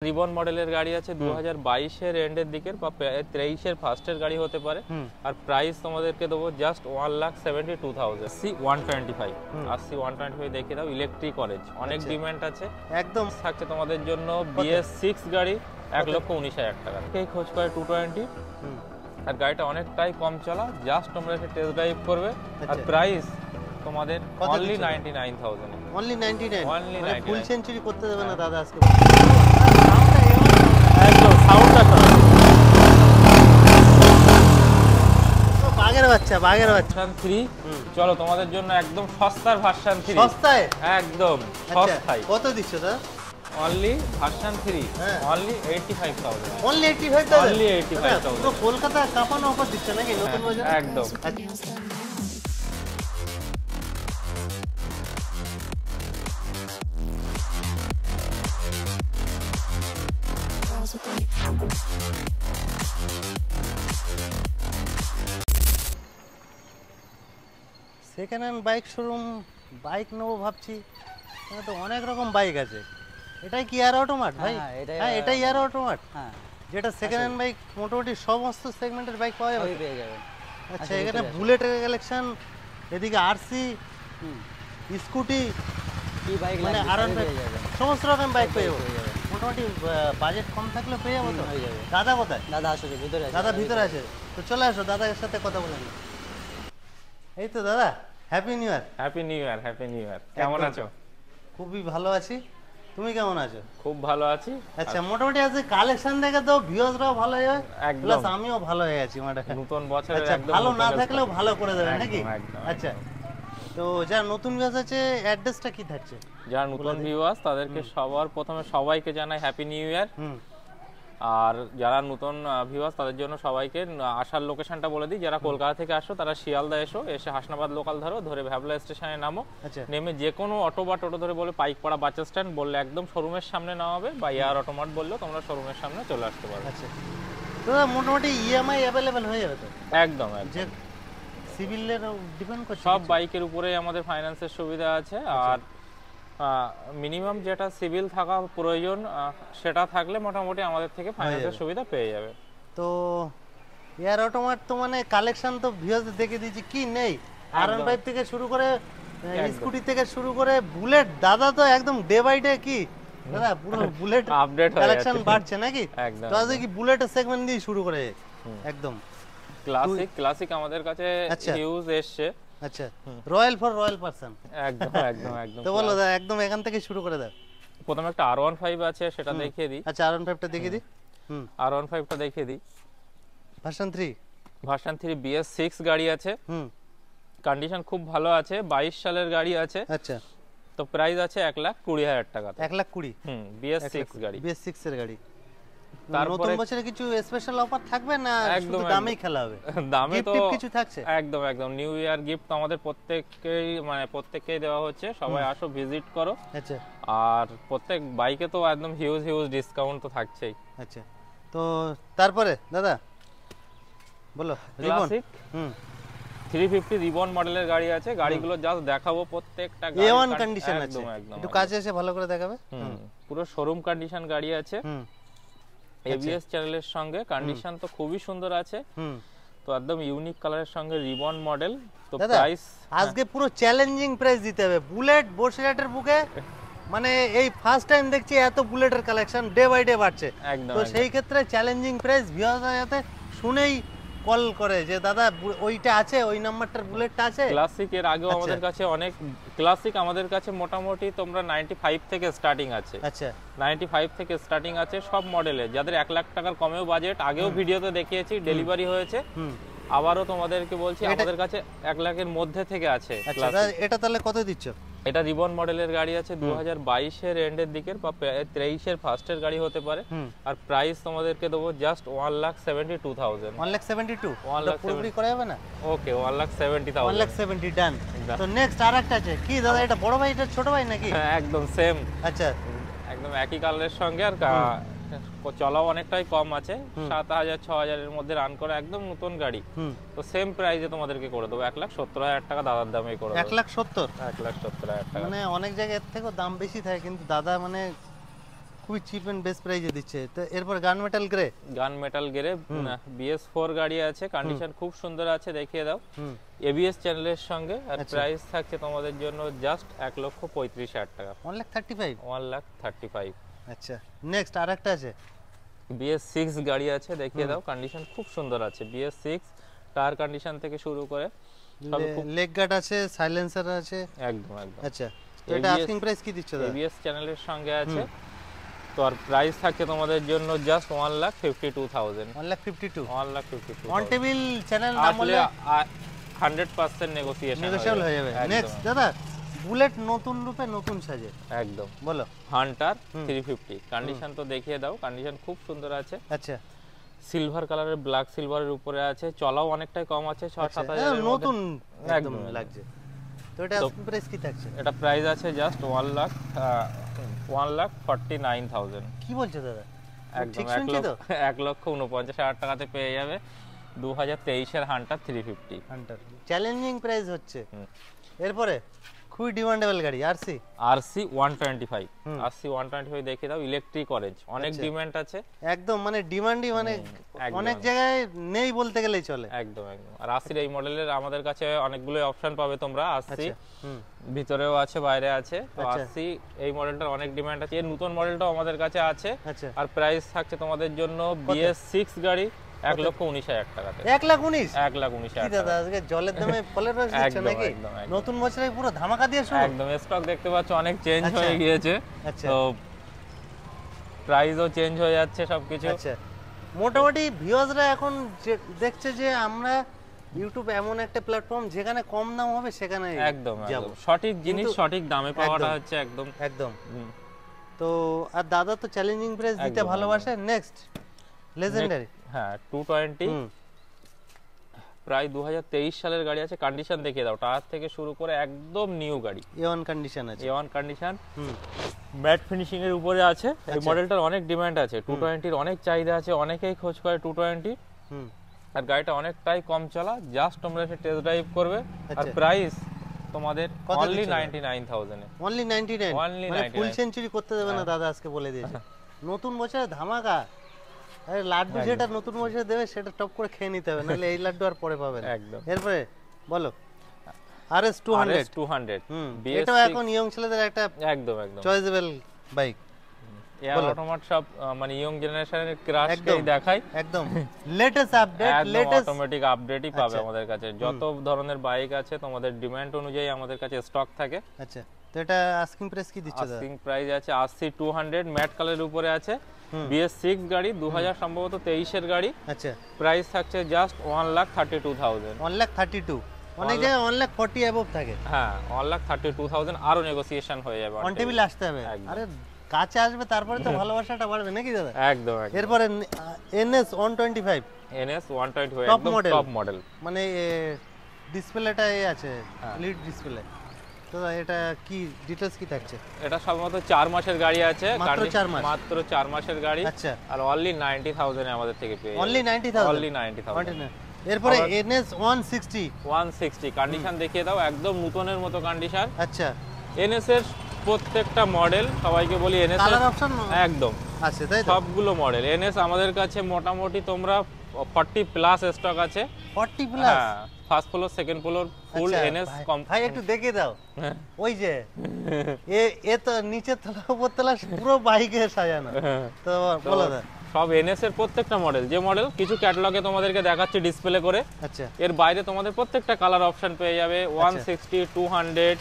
Ribbon মডেলের গাড়ি আছে 2022 এর এন্ডের দিকের বা 23 এর ফার্স্টের গাড়ি হতে পারে। আর প্রাইস তোমাদেরকে দেবো জাস্ট 1,72,000 C125। আর C125 দেখিয়ে দাও, ইলেকট্রিক অরেঞ্জ, অনেক ডিমান্ড আছে। একদম থাকছে তোমাদের জন্য BS6 গাড়ি 1,19,000 টাকা এই খোঁজ করে 220। আর গাড়িটা অনেকটাই কম চলা, জাস্ট তোমরা এসে টেস্ট ড্রাইভ করবে। আর প্রাইস তোমাদের অনলি 99,000। অনলি 99, মানে ফুল সেঞ্চুরি করতে দেবে না দাদা আজকে। একদম সাউন্ডটা শোনো, বাগের বাচ্চা ভার্সন 3। চলো তোমাদের জন্য একদম সস্তার ভার্সন 3। সস্তায় একদম সস্তায়। কত দিচ্ছ দাদা? Only version 3 only 85,000। Only 85,000? Only 85,000। পুরো কলকাতা কাঁপানো অফার দিচ্ছে নাকি নতুন বাজার? একদম। Second hand bike showroom, bike নেবো ভাবছি, এখানে তো অনেক রকম বাইক আছে। এটাই কি এয়ার অটোমার্ট ভাই? হ্যাঁ এটাই এয়ার অটোমার্ট। হ্যাঁ, যেটা সেকেন্ড হ্যান্ড বাইক মোটামুটি সমস্ত সেগমেন্টের বাইক পাওয়া যাবে। আচ্ছা, এখানে বুলেটের কালেকশন, এদিকে আরসি, স্কুটি, মানে সমস্ত রকম বাইক পেয়ে যাবো। মোটামুটি বাজেট কম থাকলে পেয়ে যাবো তো। দাদা কোথায়? দাদা আসলে ভিতরে আছে। দাদা ভিতরে আছে, তো চলে আসো দাদার সাথে কথা বলে নিই। এই তো দাদা, happy new year. Happy new year, happy new year. কেমন আছো? খুবই ভালো আছি, তুমি কেমন আছো? খুব ভালো আছি। আচ্ছা, মোটামুটি আজকে কালেকশন দেখে তো ভিউয়ার্সরাও ভালো হয়ে যাবে, প্লাস আমিও ভালো হয়ে গেছি। মানে নতুন বছরের একদম ভালো না থাকলেও ভালো করে দেবেন নাকি? একদম। আচ্ছা, তো যারা নতুন ভিউয়ার্স আছে অ্যাড্রেসটা কি থাকছে? যারা নতুন ভিউয়ার্স তাদেরকে সবার প্রথমে সবাইকে জানাই হ্যাপি নিউ ইয়ার। আর যারা নতুন ভিউয়ার্স তাদের জন্য সবাইকে আসার লোকেশনটা বলে দিই। যারা কলকাতা থেকে আসো তারা শিয়ালদা এসে হাসনাবাদ লোকাল ধরে ভ্যাবলা স্টেশনে নামো। নেমে যে কোনো অটো বা টোটো ধরে বলে পাইকপাড়া বাস স্ট্যান্ড বললে একদম শোরুমের সামনে নামাবে, বা এয়ার অটোমার্ট বললেও তোমরা শোরুমের সামনে চলে আসতে পারবে। আচ্ছা, তো মোটামুটি ইএমআই অ্যাভেলেবেল হয়ে যাবে তো? একদম যে সিভিলের ডিপেন্ড করে, সব বাইকের উপরেই আমাদের ফাইন্যান্সের সুবিধা আছে। আর মিনিমাম যেটা সিভিল থাকা প্রয়োজন সেটা থাকলে মোটামুটি আমাদের থেকে ফাইন্যান্সের সুবিধা পেয়ে যাবে। তো এয়ার অটোমার্ট তো মানে কালেকশন তো ভিউয়ার্সদের দেখে দিয়েছি কি নেই। R15 থেকে শুরু করে স্কুটি থেকে শুরু করে বুলেট, দাদা তো একদম ডে বাই ডে কি দাদা পুরো বুলেট আপডেট কালেকশন বাড়ছে নাকি? একদম। তো আজকে কি বুলেটের সেগমেন্ট দিয়ে শুরু করে একদম ক্লাসিক আমাদের কাছে হিউজ এসছে। আচ্ছা, রয়্যাল ফর রয়্যাল পারসন। একদম একদম একদম। তো বলো দাদা, একদম এখান থেকে শুরু করে দাও। প্রথমে একটা R15 আছে, সেটা দেখিয়ে দিই। আচ্ছা, R15 টা দেখিয়ে দিই। R15 টা দেখিয়ে দিই। ভার্সন 3 BS6 গাড়ি আছে। কন্ডিশন খুব ভালো আছে, 22 সালের গাড়ি আছে। আচ্ছা, তো প্রাইস আছে 1,20,000 টাকা। 1,20,000? BS6 গাড়ি, BS6 এর গাড়ি। নতুন বছরে কিছু স্পেশাল অফার থাকবে না শুধু দামেই খেলা হবে? দামে তো কিছু থাকছে? একদম একদম। নিউ ইয়ার গিফট তো আমাদের প্রত্যেককেই দেওয়া হচ্ছে। সবাই আসো, ভিজিট করো। আচ্ছা, আর প্রত্যেক বাইকে তো একদম হিউজ ডিসকাউন্ট তো থাকছেই। আচ্ছা, তো তারপরে দাদা বলো। ক্লাসিক 350 রিবন মডেলের গাড়ি আছে। গাড়িগুলো জাস্ট দেখাবো, প্রত্যেকটা A1 কন্ডিশন আছে, একটু কাছে এসে ভালো করে দেখাবে। পুরো শোরুম কন্ডিশন গাড়ি আছে। ABS চ্যানেলের সঙ্গে কন্ডিশন তো খুবই সুন্দর আছে। তো একদম ইউনিক কালারের সঙ্গে রিবন মডেল। তো প্রাইস আজকে পুরো চ্যালেঞ্জিং প্রাইস দিতে হবে। বুলেট বসিরহাটের বুকে মানে এই ফার্স্ট টাইম দেখছি এত বুলেটের কালেকশন ডে বাই ডে বাড়ছে। তো সেই ক্ষেত্রে চ্যালেঞ্জিং প্রাইস ভিউয়াররা যাতে শুনেই কল করে যে দাদা ওইটা আছে, ওই নাম্বারটার বুলেটটা আছে। ক্লাসিক এর আগেও আমাদের কাছে অনেক ক্লাসিক আমাদের কাছে মোটামুটি তোমরা 95 থেকে স্টার্টিং আছে। আচ্ছা, 95 থেকে স্টার্টিং আছে সব মডেলে। যাদের 1 লাখ টাকার কমেও বাজেট, আগেও ভিডিওতে দেখিয়েছি, ডেলিভারি হয়েছে। আবারও তোমাদেরকে বলছি আমাদের কাছে 1 লাখের মধ্যে থেকে আছে। এটা তাহলে কত দিচ্ছ? এটা রিবন মডেলের গাড়ি আছে, 2022 এর এন্ডের দিকের বা 23 এর ফার্স্টের গাড়ি হতে পারে। আর প্রাইস তোমাদেরকে দেবো জাস্ট 1,72,000। 1,72,000 পুরোপুরি করা যাবে না? ওকে, 1,70,000। 1,70,000 ডান। তো নেক্সট আরেকটা আছে কি দাদা? এটা বড় ভাই, এটা ছোট ভাই নাকি? একদম সেম। আচ্ছা, একদম একই কালারের সঙ্গে। আর চলাও অনেকটাই কম আছে, 7,000-6,000 এর মধ্যে রান করা একদম নতুন গাড়ি। তো সেম প্রাইসে তোমাদেরকে করে দেবো 1,70,000 টাকা দাদার দামে করে দেবো। 1,70,000? 1,70,000 টাকা। মানে অনেক জায়গায় এর থেকেও দাম বেশি থাকে, কিন্তু দাদা মানে খুবই চিপ এন্ড বেস্ট প্রাইসে দিচ্ছে। তো এরপর গান মেটাল গ্রে BS4 গাড়ি আছে, কন্ডিশন খুব সুন্দর আছে, দেখিয়ে দাও। ABS চ্যানেলের সঙ্গে, আর প্রাইস থাকছে তোমাদের জন্য জাস্ট 1,35,000 টাকা। 1,35,000। আচ্ছা, নেক্সট আরেকটা আছে BS6 গাড়ি আছে, দেখিয়ে দাও। কন্ডিশন খুব সুন্দর আছে। BS6 টায়ার কন্ডিশন থেকে শুরু করে লেগ গার্ড আছে, সাইলেন্সার আছে, একদম। আচ্ছা, তো এটা আস্কিং প্রাইস কি দিচ্ছ দাদা? ABS চ্যানেলের সঙ্গে আছে, তো আর প্রাইস থাকছে তোমাদের জন্য জাস্ট 1,52,000। 1,52,000 অন টেবিল চ্যানেল নাম হলে 100% নেগোসিয়েবল হয়ে যাবে। নেক্সট দাদা, বুলেট নতুন রূপে নতুন সাজে, একদম বলো। হান্টার 350 কন্ডিশন তো দেখিয়ে দাও। কন্ডিশন খুব সুন্দর আছে। আচ্ছা, সিলভার কালারের, ব্ল্যাক সিলভারের উপরে আছে, চলাও অনেকটাই কম আছে, 6-7 নতুন একদম লাগছে। তো এটা আস্কিং প্রাইস কি থাকছে? এটা প্রাইস আছে জাস্ট 1,49,000। কি বলছো দাদা? একদম 1,49,000 টাকাতে পেয়ে যাবে 2023 এর হান্টার 350। হান্টার চ্যালেঞ্জিং প্রাইস হচ্ছে। এরপরে খুবই ডিমান্ডেবল গাড়ি RC 125 দেখিয়ে দাও। ইলেকট্রিক অরেঞ্জ, অনেক ডিমান্ড আছে, একদম মানে ডিমান্ডই, মানে অনেক জায়গায় নেই বলতে গেলেই চলে। একদম। আর RC এই মডেলের আমাদের কাছে অনেকগুলো অপশন পাবে তোমরা। RC ভিতরেও আছে, বাইরে আছে। তো RC এই মডেলটার অনেক ডিমান্ড আছে। এর নতুন মডেলটাও আমাদের কাছে আছে। আর প্রাইস থাকছে তোমাদের জন্য BS6 গাড়ি 1,19,000 টাকাতে। 1,19,000 কি দাদা, আজকে জলের দামে ফলের রস দিচ্ছ নাকি? নতুন বছরে পুরো ধামাকা দিয়ে শুরু। একদম, স্টক দেখতে পাচ্ছ অনেক চেঞ্জ হয়ে গিয়েছে, তো প্রাইসও চেঞ্জ হয়ে যাচ্ছে সবকিছু। আচ্ছা, মোটামুটি ভিউয়ার্সরা এখন দেখছে যে আমরা ইউটিউব এমন একটা প্ল্যাটফর্ম যেখানে কম দাম হবে সেখানে একদম সঠিক জিনিস সঠিক দামে পাওয়াটা হচ্ছে একদম। তো আর দাদা তো চ্যালেঞ্জিং প্রাইস দিতে ভালোবাসে। নেক্সট লেজেন্ডারি, হ্যাঁ 220 প্রায় 2023 সালের গাড়ি আছে। কন্ডিশন দেখিয়ে দাও। টায়ার থেকে শুরু করে একদম নিউ গাড়ি, A1 কন্ডিশন আছে। A1 কন্ডিশন, ম্যাট ফিনিশিং এর উপরে আছে। এই মডেলটার অনেক ডিমান্ড আছে, 220 এর অনেক চাহিদা আছে, অনেকেই খোঁজ করে 220। আর গাড়িটা অনেকটাই কম চলা, জাস্ট তোমরা এসে টেস্ট ড্রাইভ করবে। আর প্রাইস তোমাদের অনলি 99,000 এ। অনলি 99, মানে ফুল সেঞ্চুরি করতে দেবে না দাদা, আজকে বলে দিয়েছে। নতুন বছরে ধামাকা। আরে লাড্ডু যেটা নতুন বছরে দেবে সেটা টপ করে খেয়ে নিতে হবে, নাহলে এই লাড্ডু আর পরে পাবেন। একদম। এরপরে বলো RS 200। এটা এখন ইয়ং ছেলেদের একটা একদম চয়েসেবল বাইক। এয়ার অটোমেট সব মানে ইয়ং জেনারেশনের ক্রাশকেই দেখাই, একদম লেটেস্ট আপডেট, লেটেস্ট অটোমেটিক আপডেটই পাবে আমাদের কাছে। যত ধরনের বাইক আছে তোমাদের ডিমান্ড অনুযায়ী আমাদের কাছে স্টক থাকে। আচ্ছা, তো এটা আস্কিং প্রাইস কি দিচ্ছ দাদা? আস্কিং প্রাইস আছে RC 200 ম্যাট কালারের উপরে আছে। BS6 গাড়ি, 2000 সম্ভবত 23 এর গাড়ি। আচ্ছা, প্রাইস থাকছে জাস্ট 1,32,000। 1,32,000, অনেক জায়গায় 1,40,000 অ্যাবভ থাকে। হ্যাঁ, 1,32,000, আরো নেগোসিয়েশন হয়ে যাবে। অন টেবিল আসতে হবে। আরে কাছে আসবে, তারপরে তো ভালোবাসাটা বাড়বে নাকি দাদা? একদম। এরপরে NS 125, একদম টপ মডেল, মানে ডিসপ্লেটা আছে, লিড ডিসপ্লে। তো এটা কি ডিটেইলস কি থাকছে? এটা সম্ভবত 4 মাসের গাড়ি আছে, মাত্র 4 মাসের গাড়ি। আচ্ছা, আর অনলি 90,000 এ আমাদের থেকে পেয়ে যাবে। অনলি 90,000। এরপরে NS 160 কন্ডিশন দেখিয়ে দাও, একদম নতুনের মতো কন্ডিশন। আচ্ছা, NS এর প্রত্যেকটা মডেল, সবাইকে বলি NS কালার অপশন একদম আছে, তাই তো? সবগুলো মডেল NS আমাদের কাছে মোটামুটি তোমরা 40 প্লাস স্টক আছে। 40 প্লাস? হ্যাঁ, ফার্স্ট ফ্লোর, সেকেন্ড ফ্লোর ফুল NS কম। ভাই একটু দেখে দাও, ওই যে এ তো নিচে তলা উপর তলা পুরো বাইকে সাজানো। তো বলো দাদা, সব NS এর প্রত্যেকটা মডেল, যে মডেল কিছু ক্যাটালগে তোমাদেরকে দেখাচ্ছি ডিসপ্লে করে। আচ্ছা, এর বাইরে তোমাদের প্রত্যেকটা কালার অপশন পেয়ে যাবে। 160, 200,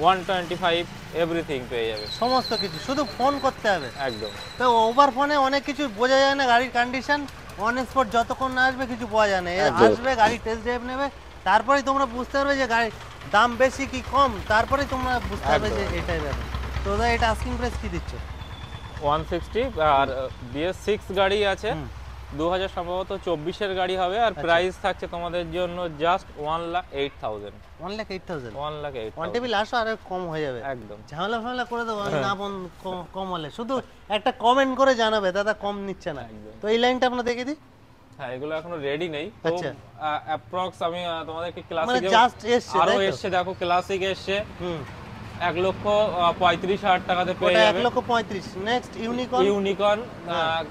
125 এভরিথিং পেয়ে যাবে, সমস্ত কিছু। শুধু ফোন করতে হবে। একদম। তো ওভার ফোনে অনেক কিছু বোঝা যায় না, গাড়ির কন্ডিশন অন স্পট যতক্ষণ না আসবে কিছু বোঝা যায় না। আসবে, গাড়ি টেস্ট ড্রাইভ নেবে, তারপরেই তোমরা বুঝতে পারবে যে গাড়ির দাম বেশি কি কম, তারপরেই তোমরা বুঝতে পারবে যে এটাই ব্যাপার। তো দাদা এটা আস্কিং প্রাইস কি দিচ্ছ? 160। আর BS6 গাড়ি আছে, 2000 সম্ভবত 24 এর গাড়ি হবে। আর প্রাইস থাকছে তোমাদের জন্য জাস্ট 1,08,000। 1,08,000 অন টেবিল আসো, আর কম হয়ে যাবে। একদম, ঝামেলা করে দেবো না, কম হলে শুধু একটা কমেন্ট করে জানাবে দাদা কম নিচ্ছে না। তো এই লাইনটা আমরা দেখে দিই। হ্যাঁ, এগুলো এখনো রেডি নেই, তো অ্যাপ্রক্স আমি তোমাদেরকে ক্লাসিক মানে জাস্ট এসছে, আরো এসছে, দেখো ক্লাসিক এসছে, 1,35,000 টাকাতে পেয়ে ওটা যাবে। 1,35,000। নেক্সট ইউনিকর্ন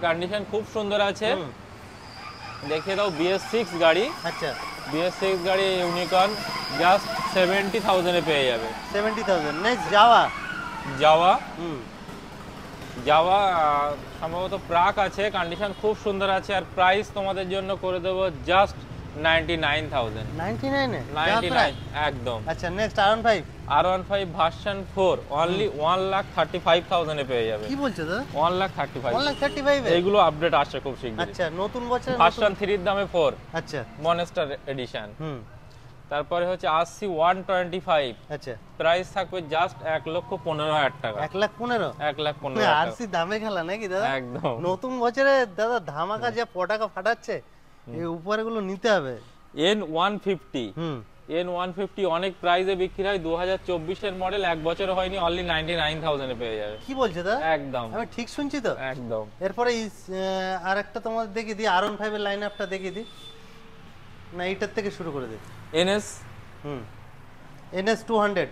কন্ডিশন খুব সুন্দর আছে, দেখিয়ে দাও। BS6 গাড়ি। আচ্ছা, BS6 গাড়ি ইউনিকর্ন জাস্ট 70,000 এ পেয়ে যাবে। 70,000। Next Java. জাভা হুম, যাওয়া সম্ভবত প্রাক আছে, কন্ডিশন খুব সুন্দর আছে, আর প্রাইস তোমাদের জন্য করে দেবো জাস্ট 99,000। 99 এ 99 একদম। আচ্ছা, next R15। R15 version 4 only 1,35,000 এ পেয়ে যাবে। কি বলছো দাদা? 1,35,000। 1,35,000 এ? এইগুলো আপডেট আসছে খুব শীঘ্রই। আচ্ছা, নতুন বছর ভার্সন 3 এর দামে 4। আচ্ছা, মনস্টার এডিশন। হুম, তারপরে হচ্ছে RC 125, আচ্ছা, প্রাইস থাকবে জাস্ট 1,15,000 টাকা। 1,15,000? 1,15,000 টাকা আরসি দামে খেলা নাকি দাদা? একদম। নতুন বছরে দাদা ধামাকা যে পটাকা ফাটাচ্ছে, এই উপরে গুলো নিতে হবে। N150 হুম, N150 অনেক প্রাইসে বিক্রি হয়, 2024 এর মডেল, এক বছর হয়নি, অনলি 99,000 এ পেয়ে যাবে। কি বলছো দাদা? একদম আমি ঠিক শুনছি তো? একদম। এরপরে আর একটা তোমাদের দেখিয়ে দিই, R15 এর লাইন আপটা দেখিয়ে দিই, না এইটার থেকে শুরু করে দিই। NS হুম, NS 200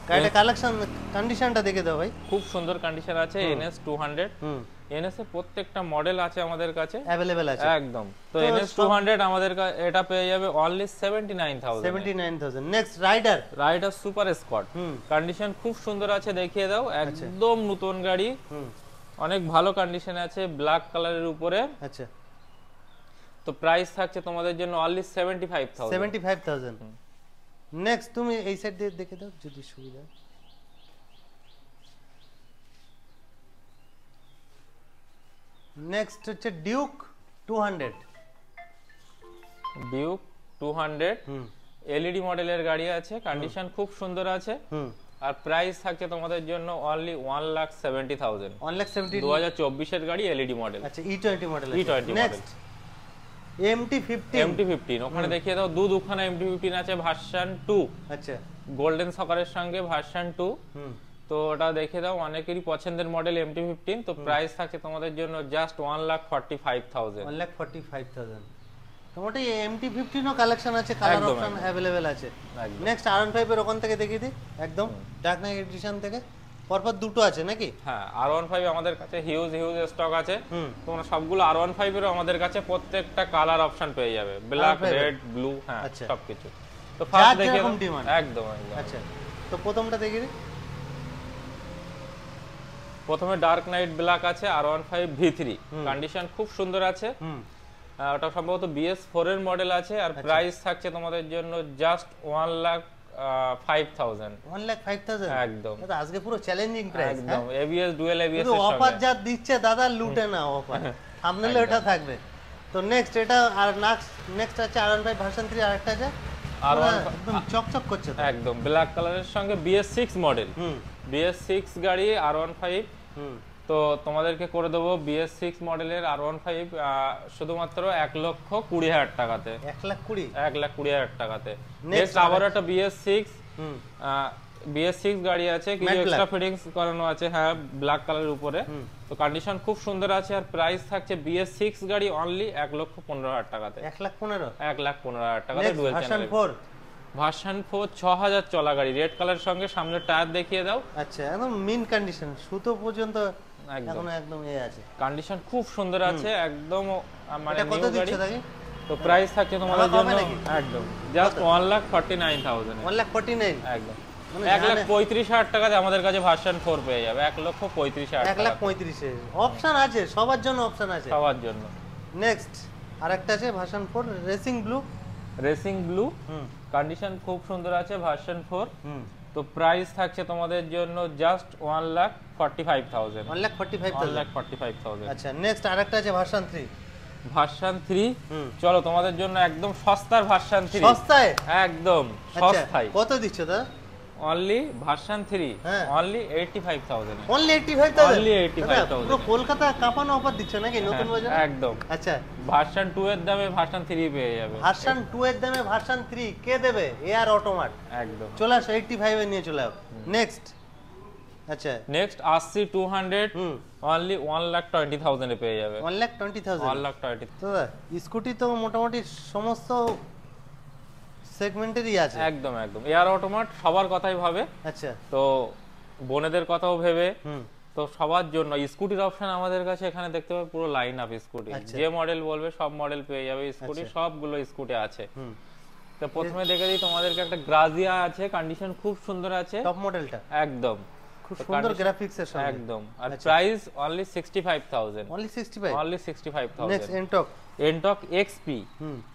গাড়িটা কালেকশন কন্ডিশনটা দেখে দাও ভাই। খুব সুন্দর কন্ডিশন আছে। NS 200। হুম, NS এর প্রত্যেকটা মডেল আছে আমাদের কাছে, अवेलेबल আছে একদম। তো NS 200 আমাদের এটা পেয়ে যাবে only 79,000। 79,000। Next rider. Rider super Scott, hmm, condition খুব সুন্দর আছে, দেখিয়ে দাও। একদম নতুন গাড়ি, হুম, অনেক ভালো কন্ডিশনে আছে, ব্ল্যাক কালারের উপরে। আচ্ছা, তো প্রাইস থাকছে তোমাদের জন্য অনলি 75,000। 75,000। নেক্সট তুমি এই সাইড দিয়ে দেখে দাও যদি সুবিধা। নেক্সট হচ্ছে ডিউক 200। ডিউক 200 হুম, এলইডি মডেলের গাড়ি আছে, কন্ডিশন খুব সুন্দর আছে, হুম, আর প্রাইস থাকছে তোমাদের জন্য অনলি 1,70,000। 1,70,000। 2024 এর গাড়ি, এলইডি মডেল। আচ্ছা, E20 model. E20 model. Next MT15। MT15 ওখানে দেখিয়ে দাও, দুখানা MT15 আছে, ভার্সন 2, আচ্ছা, গোল্ডেন সকারের সঙ্গে ভার্সন 2। হুম, তো ওটা দেখে দাও, অনেকেরই পছন্দের মডেল MT15। তো প্রাইস থাকছে তোমাদের জন্য জাস্ট 1,45,000। 1,45,000। মোটামুটি MT15 ও কালেকশন আছে, কালার একদম, অপশন अवेलेबल আছে। একদম। নেক্সট R15 এর ওখান থেকে দেখিয়ে দিই, একদম ডার্ক নাইট এডিশন থেকে পরপর দুটো আছে নাকি? হ্যাঁ, R15 আমাদের কাছে হিউজ স্টক আছে। হুম, তোমরা সবগুলো R15 এরও আমাদের কাছে প্রত্যেকটা কালার অপশন পেয়ে যাবে, ব্ল্যাক, R15 রেড, ব্লু, হ্যাঁ আচ্ছা। সবকিছু। তো ফার্স্ট যার দেখে যেরকম demand। একদম একদম। আচ্ছা, তো প্রথমটা দেখিয়ে দিই। প্রথমে ডার্ক নাইট ব্ল্যাক আছে, R15 V3, কন্ডিশন খুব সুন্দর আছে। হুম, ওটা সম্ভবত BS4 এর মডেল আছে, আর প্রাইস থাকছে তোমাদের জন্য জাস্ট 1,05,000। 1,05,000 একদম দাদা, আজকে পুরো চ্যালেঞ্জিং প্রাইস। একদম। ABS ডুয়াল ABS কিন্তু এর অফার সঙ্গে যা দিচ্ছে দাদা, লুটে না অফার, থাম্বনেলে ওটা থাকবে। তো নেক্সট এটা, আর নেক্সট আছে R15 ভার্সন 3, আরেকটা আছে R15 একদম চকচক করছে তো। একদম ব্ল্যাক কালারের সঙ্গে BS6 মডেল। হুম, BS6 গাড়ি R15। হুম, তো তোমাদেরকে করে দেবো BS6 মডেলের R15 শুধুমাত্র 1,20,000 টাকাতে। 1,20,000। 1,20,000 টাকাতে। Next নেক্সট আবার একটা BS6 হুম, BS6 গাড়ি আছে, কিছু Matte এক্সট্রা black। ফিটিংস করানো আছে, হ্যাঁ ব্ল্যাক কালারের উপরে। হুম, তো কন্ডিশন খুব সুন্দর আছে, আর প্রাইস থাকছে BS6 গাড়ি অনলি 1,15,000 টাকাতে। 1,15,000। 1,15,000 টাকাতে next dual version channel. 4। Version 4 6,000 চলা গাড়ি, রেড কালার সঙ্গে সামনের টায়ার দেখিয়ে দাও। আচ্ছা, একদম মিন কন্ডিশন, সুতো পর্যন্ত একদম এখন একদম আছে। কন্ডিশন খুব সুন্দর আছে, একদম মানে এটা কত নিউ গাড়ি। দিচ্ছে দাদা? তো প্রাইস থাকছে তোমাদের ভালো কমে জন্য নাকি? একদম জাস্ট 1,49,000 1,49,000। একদম। মানে 1,35,000 টাকাতে আমাদের কাছে ভার্সন 4 পেয়ে যাবে। 1,35,000 টাকা 1,35,000 অপশন আছে, সবার জন্য অপশন আছে। সবার জন্য। নেক্সট আরেকটা আছে version 4 racing blue. Racing blue hmm, condition খুব সুন্দর আছে, ভার্সন 4। হুম, তো প্রাইস থাকছে তোমাদের জন্য জাস্ট 1,45,000। 1,45,000। 1,45,000 আচ্ছা, নেক্সট আরেকটা আছে ভার্সন 3। ভার্সন 3। হুম, চলো তোমাদের জন্য একদম সস্তার ভার্সন 3। সস্তায় একদম আচ্ছা, সস্তায়। কত দিচ্ছ দাদা? অনলি ভার্সন 3 হ্যাঁ। অনলি 85,000। অনলি 85,000। Only 85,000 পুরো কলকাতা কাঁপানো অফার দিচ্ছ নাকি নতুন বাজার? একদম। আচ্ছা, ভার্সন 2 এর দামে ভার্সন 3 পেয়ে যাবে। ভার্সন 2 এর দামে ভার্সন 3 কে দেবে? এয়ার অটোমাট। একদম। চলে আসো 85 এ নিয়ে চলে আসো। নেক্সট আচ্ছা, নেক্সট RC 200 হুম, অনলি 1,20,000 এ পেয়ে যাবে। 1,20,000। 1,20,000। দাদা স্কুটি তো মোটামুটি সমস্ত সেগমেন্টেরই আছে। একদম একদম এয়ার অটোমাট সবার কথাই ভাবে। আচ্ছা, তো বোনেদের কথাও ভেবে, হুম, তো সবার জন্য স্কুটির অপশন আমাদের কাছে এখানে দেখতে পাবে পুরো লাইন আপ স্কুটি, যে মডেল বলবে সব মডেল পেয়ে যাবে স্কুটি, সবগুলো স্কুটি আছে। হুম। তো প্রথমে দেখে দিই তোমাদেরকে একটা গ্রাজিয়া আছে, কন্ডিশন খুব সুন্দর আছে, টপ মডেলটা একদম খুব সুন্দর গ্রাফিক্স এর সঙ্গে একদম। আর price only 65000, only 65। Only 65000। Next Ntorq, Ntorq XP,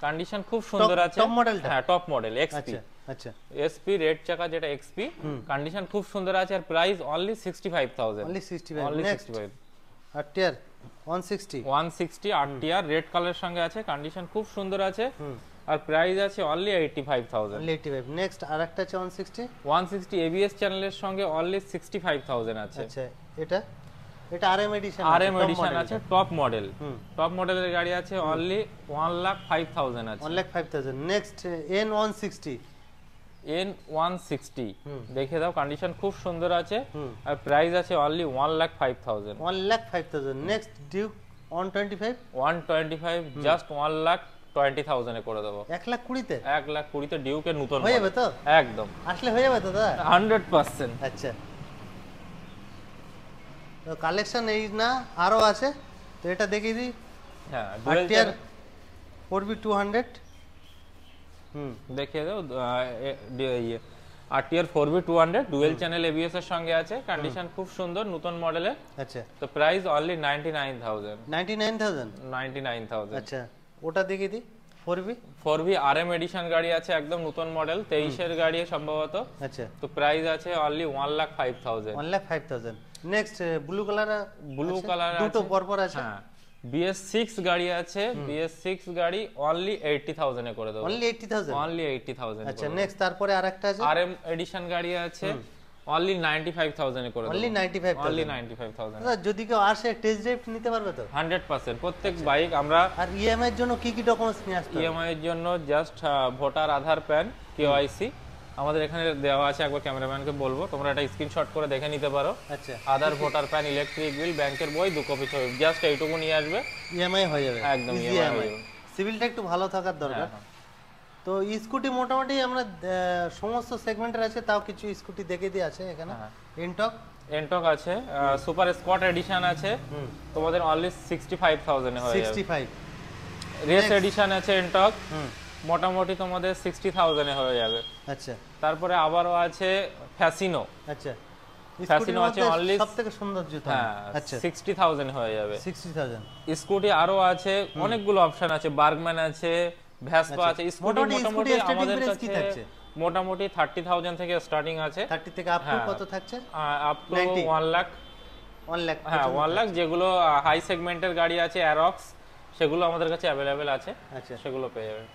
condition খুব সুন্দর আছে, টপ মডেলটা, হ্যাঁ টপ মডেল এক্সপি। আচ্ছা আচ্ছা, এসপি রেড চাকা যেটা এক্সপি, কন্ডিশন খুব সুন্দর আছে, আর price only 65000, only 65। Only next 65। RTR 160, 160 RTR red কালারের সঙ্গে আছে, কন্ডিশন খুব সুন্দর আছে, আর প্রাইস আছে অনলি 85000, অনলি 85। নেক্সট আরেকটা আছে 160, 160 এবিএস চ্যানেলের সঙ্গে অনলি 65000 আছে। আচ্ছা, এটা এটা আরএম এডিশন, আরএম এডিশন আছে, টপ মডেল, টপ মডেলের গাড়ি আছে, অনলি 1,05,000 আছে, 1,05,000। নেক্সট N160, N160 দেখে দাও, কন্ডিশন খুব সুন্দর আছে, আর প্রাইস আছে অনলি 1,05,000, 1,05,000। নেক্সট ডিউক 125, 125 জাস্ট 1,20,000 এ করে দেবো। 1,20,000 তে, 1,20,000 তে ডিউকের নতুন হয়ে যাবে তো? একদম আসলে হয়ে যাবে তো দাদা? 100%। আচ্ছা, তো কালেকশন এই না আরো আছে, তো এটা দেখিয়ে দিই। হ্যাঁ আরটিআর 4B200, দেখিয়ে দাও। RTR 4B200 dual channel ABS এর সঙ্গে আছে, কন্ডিশন খুব সুন্দর, নতুন মডেলের। আচ্ছা, তো প্রাইস অনলি 99,000, 99,000। 99,000। আচ্ছা, ওটা দেখিয়ে দিই 4B। 4B আরএম এডিশন গাড়ি আছে, একদম নতুন মডেল, 23 এর গাড়ি সম্ভবত। আচ্ছা, তো প্রাইস আছে only 1,05,000, 1,05,000। Next blue colour, blue colour দুটো পরপর আছে। হ্যাঁ BS6 গাড়ি আছে, BS6 গাড়ি অনলি 80,000 এ করে দেবো, অনলি 80,000, অনলি 80,000। আচ্ছা, নেক্সট তারপরে আরেকটা আছে আরএম এডিশন গাড়ি আছে, অনলি 95,000 এ করে দেবো, অনলি 95,000। অনলি 95,000। দাদা যদি কেউ আসে টেস্ট ড্রাইভ নিতে পারবে তো? 100% প্রত্যেক বাইক আমরা। আর ইএমআই এর জন্য কি কি ডকুমেন্টস নিয়ে আসতে হবে? ইএমআই এর জন্য জাস্ট ভোটার, আধার, প্যান, কেওয়াইসি আমাদের এখানে দেওয়া আছে, একবার ক্যামেরাম্যানকে বলবো তোমরা এটা স্ক্রিনশট করে দেখে নিতে পারো। আচ্ছা, আধার, ভোটার, প্যান, ইলেকট্রিক বিল, ব্যাংকের বই, 2 কপি ছবি, জাস্ট এইটুকু নিয়ে আসবে, ইএমআই হয়ে যাবে, একদম ইএমআই হয়ে যাবে। সিভিলটা একটু ভালো থাকার দরকার। তো স্কুটি মোটামুটি আমরা সমস্ত সেগমেন্টের আছে, তাও কিছু স্কুটি দেখে দিয়ে আছে এখানে। এনটক, এনটক আছে, সুপার স্কোয়াড এডিশন আছে, তোমাদের অনলি 65,000 এ হয়ে যাবে। 65। রেস এডিশন আছে এনটক, মোটামুটি তোমাদের 60,000 এ হয়ে যাবে। আচ্ছা, তারপরে আবারও আছে ফ্যাসিনো, আচ্ছা, ফ্যাসিনো আছে অনলি, সবথেকে সুন্দর জুতো। হ্যাঁ আচ্ছা, 60,000 হয়ে যাবে। 60,000। স্কুটি আরো আছে, অনেকগুলো অপশন আছে, বার্গম্যান আছে, ভ্যাসপা আছে। স্কুটি মোটামুটি আমাদের কাছে মোটামুটি 30,000 থেকে স্টার্টিং আছে। 30 থেকে আপ টু কত থাকছে? আপ টু 1 লাখ, 1 লাখ, হ্যাঁ 1 লাখ। যেগুলো হাই সেগমেন্টের গাড়ি আছে অ্যারক্স, সেগুলো আমাদের কাছে অ্যাভেলেবেল আছে, আচ্ছা, সেগুলো পেয়ে যাবে।